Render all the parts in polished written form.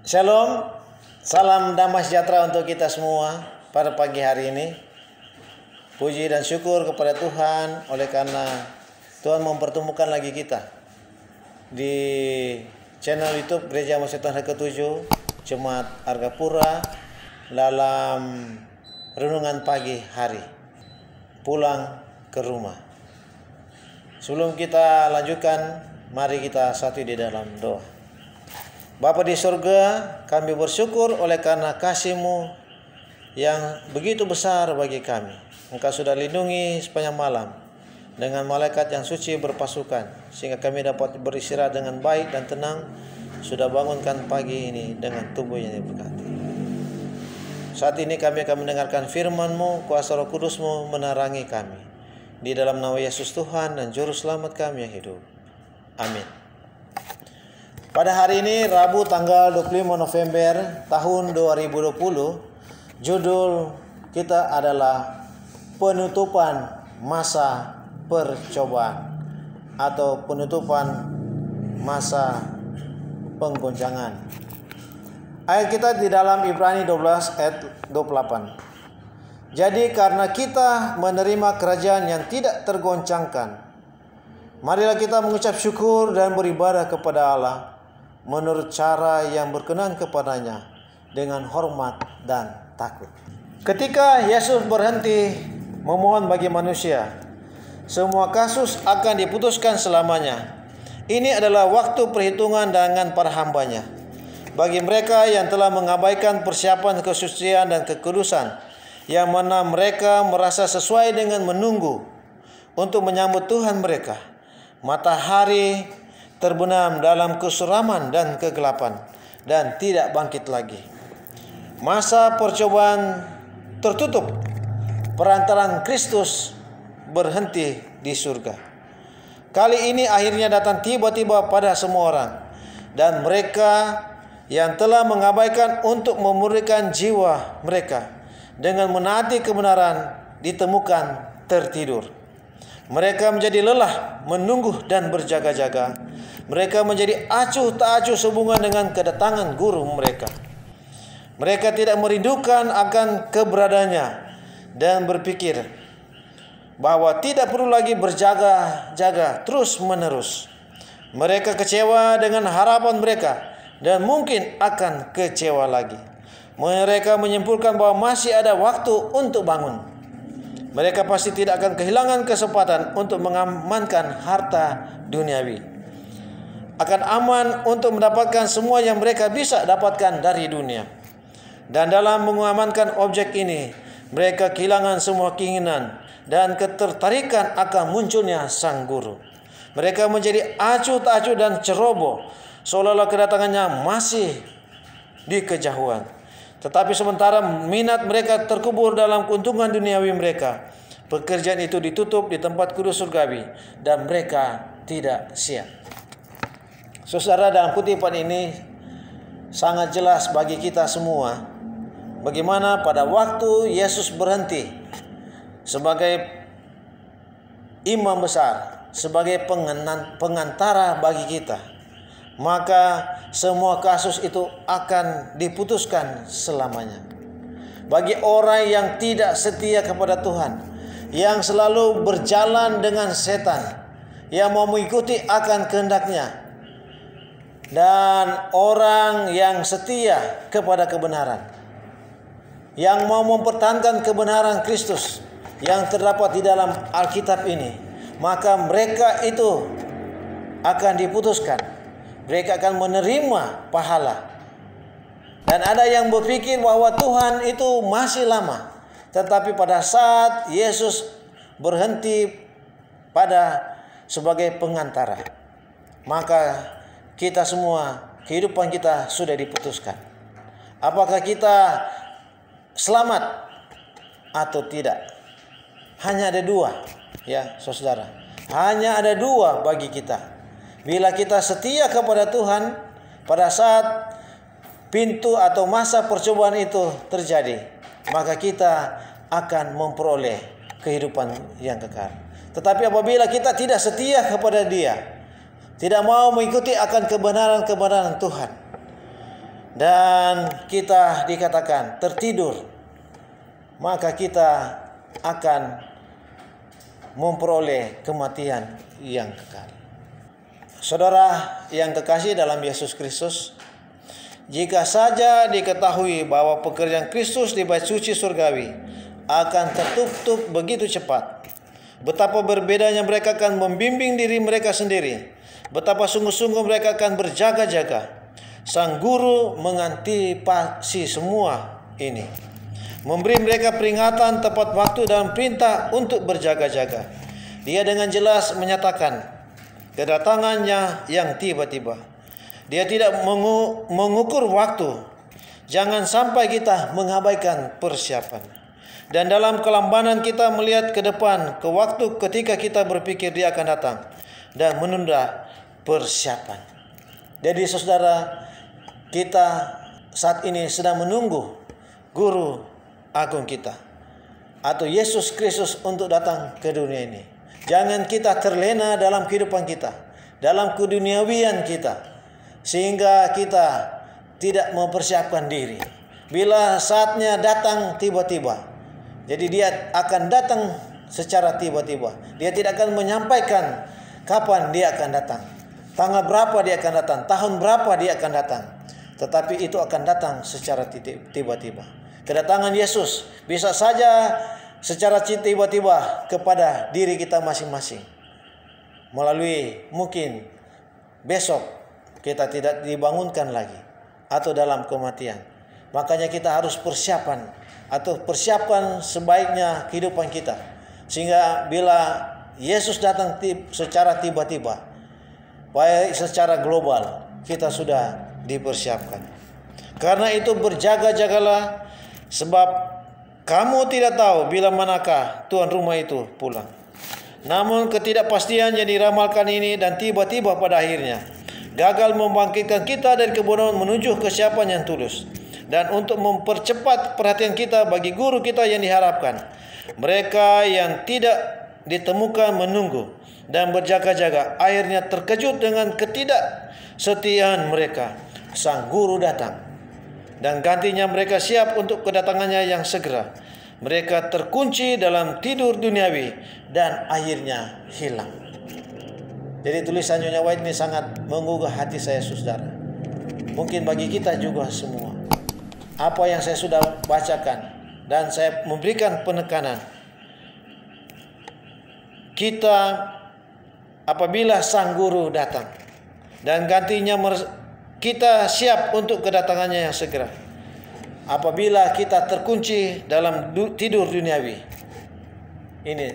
Shalom, salam damai sejahtera untuk kita semua pada pagi hari ini. Puji dan syukur kepada Tuhan oleh karena Tuhan mempertemukan lagi kita di channel YouTube Gereja Masjid Tuhan Hari ke-7 Jemaat Argapura dalam renungan pagi hari pulang ke rumah. Sebelum kita lanjutkan, mari kita satu di dalam doa. Bapa di surga, kami bersyukur oleh karena kasih-Mu yang begitu besar bagi kami. Engkau sudah lindungi sepanjang malam dengan malaikat yang suci berpasukan, sehingga kami dapat beristirahat dengan baik dan tenang. Sudah bangunkan pagi ini dengan tubuh yang diberkati. Saat ini kami akan mendengarkan firman-Mu, kuasa Roh Kudus-Mu menerangi kami. Di dalam nama Yesus Tuhan dan Juru Selamat kami yang hidup. Amin. Pada hari ini Rabu tanggal 25 November tahun 2020, judul kita adalah penutupan masa percobaan atau penutupan masa penggoncangan. Ayat kita di dalam Ibrani 12 ayat 28. Jadi karena kita menerima kerajaan yang tidak tergoncangkan, marilah kita mengucap syukur dan beribadah kepada Allah menurut cara yang berkenan kepadanya dengan hormat dan takut. Ketika Yesus berhenti memohon bagi manusia, semua kasus akan diputuskan selamanya. Ini adalah waktu perhitungan dengan para hambanya. Bagi mereka yang telah mengabaikan persiapan kesucian dan kekudusan, yang mana mereka merasa sesuai dengan menunggu untuk menyambut Tuhan mereka, matahari terbenam dalam kesuraman dan kegelapan dan tidak bangkit lagi. Masa percobaan tertutup. Perantaraan Kristus berhenti di surga. Kali ini akhirnya datang tiba-tiba pada semua orang, dan mereka yang telah mengabaikan untuk memurnikan jiwa mereka dengan menaati kebenaran ditemukan tertidur. Mereka menjadi lelah menunggu dan berjaga-jaga. Mereka menjadi acuh tak acuh sehubungan dengan kedatangan guru mereka. Mereka tidak merindukan akan keberadaannya dan berpikir bahwa tidak perlu lagi berjaga-jaga terus menerus. Mereka kecewa dengan harapan mereka dan mungkin akan kecewa lagi. Mereka menyimpulkan bahwa masih ada waktu untuk bangun. Mereka pasti tidak akan kehilangan kesempatan untuk mengamankan harta duniawi. Akan aman untuk mendapatkan semua yang mereka bisa dapatkan dari dunia. Dan dalam mengamankan objek ini, mereka kehilangan semua keinginan dan ketertarikan akan munculnya sang guru. Mereka menjadi acuh tak acuh dan ceroboh, seolah-olah kedatangannya masih di kejauhan. Tetapi sementara minat mereka terkubur dalam keuntungan duniawi mereka, pekerjaan itu ditutup di tempat kudus surgawi dan mereka tidak siap. Saudara, dalam kutipan ini sangat jelas bagi kita semua bagaimana pada waktu Yesus berhenti sebagai imam besar, sebagai pengantara bagi kita, maka semua kasus itu akan diputuskan selamanya. Bagi orang yang tidak setia kepada Tuhan, yang selalu berjalan dengan setan, yang mau mengikuti akan kehendaknya, dan orang yang setia kepada kebenaran, yang mau mempertahankan kebenaran Kristus yang terdapat di dalam Alkitab ini, maka mereka itu akan diputuskan. Mereka akan menerima pahala. Dan ada yang berpikir bahwa Tuhan itu masih lama. Tetapi pada saat Yesus berhenti sebagai pengantara, maka kita semua, kehidupan kita sudah diputuskan. Apakah kita selamat atau tidak? Hanya ada dua, ya saudara. Hanya ada dua bagi kita. Bila kita setia kepada Tuhan, pada saat pintu atau masa percobaan itu terjadi, maka kita akan memperoleh kehidupan yang kekal. Tetapi apabila kita tidak setia kepada Dia, tidak mau mengikuti akan kebenaran-kebenaran Tuhan, dan kita dikatakan tertidur, maka kita akan memperoleh kematian yang kekal. Saudara yang kekasih dalam Yesus Kristus, jika saja diketahui bahwa pekerjaan Kristus di bait suci surgawi akan tertutup begitu cepat, betapa berbedanya mereka akan membimbing diri mereka sendiri, betapa sungguh-sungguh mereka akan berjaga-jaga. Sang Guru mengantisipasi semua ini, memberi mereka peringatan tepat waktu dan perintah untuk berjaga-jaga. Dia dengan jelas menyatakan kedatangannya yang tiba-tiba. Dia tidak mengukur waktu. Jangan sampai kita mengabaikan persiapan. Dan dalam kelambanan kita melihat ke depan, ke waktu ketika kita berpikir dia akan datang dan menunda persiapan. Jadi saudara, kita saat ini sedang menunggu Guru Agung kita atau Yesus Kristus untuk datang ke dunia ini. Jangan kita terlena dalam kehidupan kita, dalam keduniawian kita, sehingga kita tidak mempersiapkan diri. Bila saatnya datang tiba-tiba, jadi dia akan datang secara tiba-tiba. Dia tidak akan menyampaikan kapan dia akan datang, tanggal berapa dia akan datang, tahun berapa dia akan datang. Tetapi itu akan datang secara tiba-tiba. Kedatangan Yesus bisa saja secara tiba-tiba kepada diri kita masing-masing. Melalui mungkin besok kita tidak dibangunkan lagi atau dalam kematian. Makanya kita harus persiapan sebaiknya kehidupan kita. Sehingga bila Yesus datang secara tiba-tiba, baik secara global, kita sudah dipersiapkan. Karena itu berjaga-jagalah, sebab kamu tidak tahu bila manakah tuan rumah itu pulang. Namun ketidakpastian yang diramalkan ini dan tiba-tiba pada akhirnya gagal membangkitkan kita dari kebodohan menuju kesiapan yang tulus. Dan untuk mempercepat perhatian kita bagi guru kita yang diharapkan, mereka yang tidak ditemukan menunggu dan berjaga-jaga akhirnya terkejut dengan ketidaksetiaan mereka. Sang Guru datang dan gantinya mereka siap untuk kedatangannya yang segera. Mereka terkunci dalam tidur duniawi dan akhirnya hilang. Jadi tulisan Nyonya White ini sangat menggugah hati saya, saudara. Mungkin bagi kita juga semua. Apa yang saya sudah bacakan dan saya memberikan penekanan. Kita apabila Sang Guru datang dan gantinya kita siap untuk kedatangannya yang segera. Apabila kita terkunci dalam tidur duniawi, ini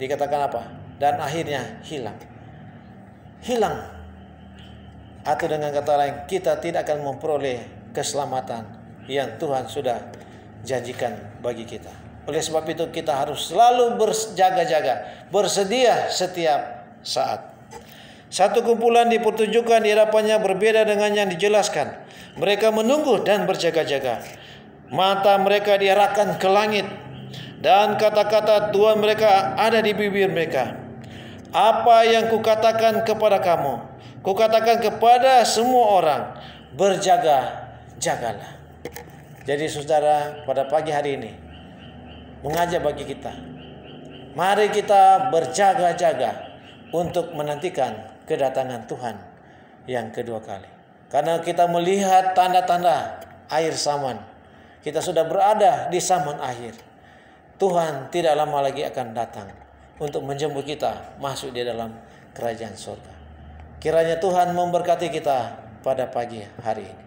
dikatakan apa? Dan akhirnya hilang. Hilang. Atau dengan kata lain, kita tidak akan memperoleh keselamatan yang Tuhan sudah janjikan bagi kita. Oleh sebab itu kita harus selalu berjaga-jaga, bersedia setiap saat. Satu kumpulan dipertunjukkan di hadapannya berbeda dengan yang dijelaskan. Mereka menunggu dan berjaga-jaga. Mata mereka diarahkan ke langit dan kata-kata Tuhan mereka ada di bibir mereka. Apa yang kukatakan kepada kamu, kukatakan kepada semua orang, berjaga-jagalah. Jadi saudara, pada pagi hari ini mengajak bagi kita, mari kita berjaga-jaga untuk menantikan kedatangan Tuhan yang kedua kali. Karena kita melihat tanda-tanda akhir zaman. Kita sudah berada di zaman akhir. Tuhan tidak lama lagi akan datang untuk menjemput kita masuk di dalam kerajaan surga. Kiranya Tuhan memberkati kita pada pagi hari ini.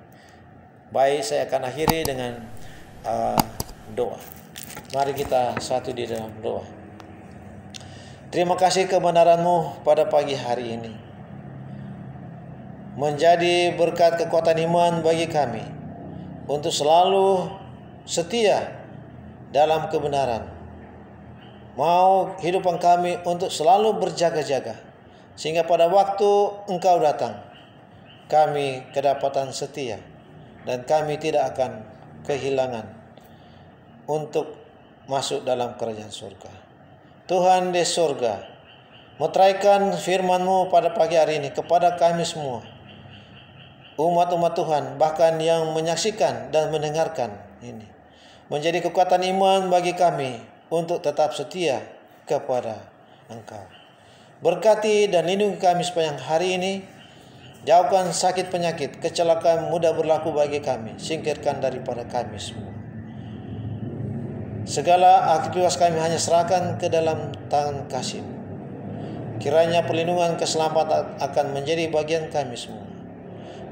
Baik, saya akan akhiri dengan doa. Mari kita satu di dalam doa. Terima kasih kebenaran-Mu pada pagi hari ini. Menjadi berkat kekuatan iman bagi kami untuk selalu setia dalam kebenaran. Mau kehidupan kami untuk selalu berjaga-jaga, sehingga pada waktu Engkau datang, kami kedapatan setia dan kami tidak akan kehilangan untuk masuk dalam kerajaan surga. Tuhan di surga, meteraikan firman-Mu pada pagi hari ini kepada kami semua, umat-umat Tuhan, bahkan yang menyaksikan dan mendengarkan ini, menjadi kekuatan iman bagi kami untuk tetap setia kepada Engkau. Berkati dan lindungi kami sepanjang hari ini. Jauhkan sakit penyakit, kecelakaan mudah berlaku bagi kami. Singkirkan daripada kami semua. Segala aktivitas kami hanya serahkan ke dalam tangan kasih-Mu. Kiranya perlindungan keselamatan akan menjadi bagian kami semua.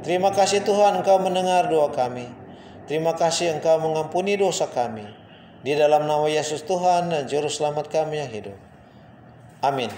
Terima kasih Tuhan, Engkau mendengar doa kami. Terima kasih Engkau mengampuni dosa kami. Di dalam nama Yesus Tuhan dan Juru Selamat kami yang hidup. Amin.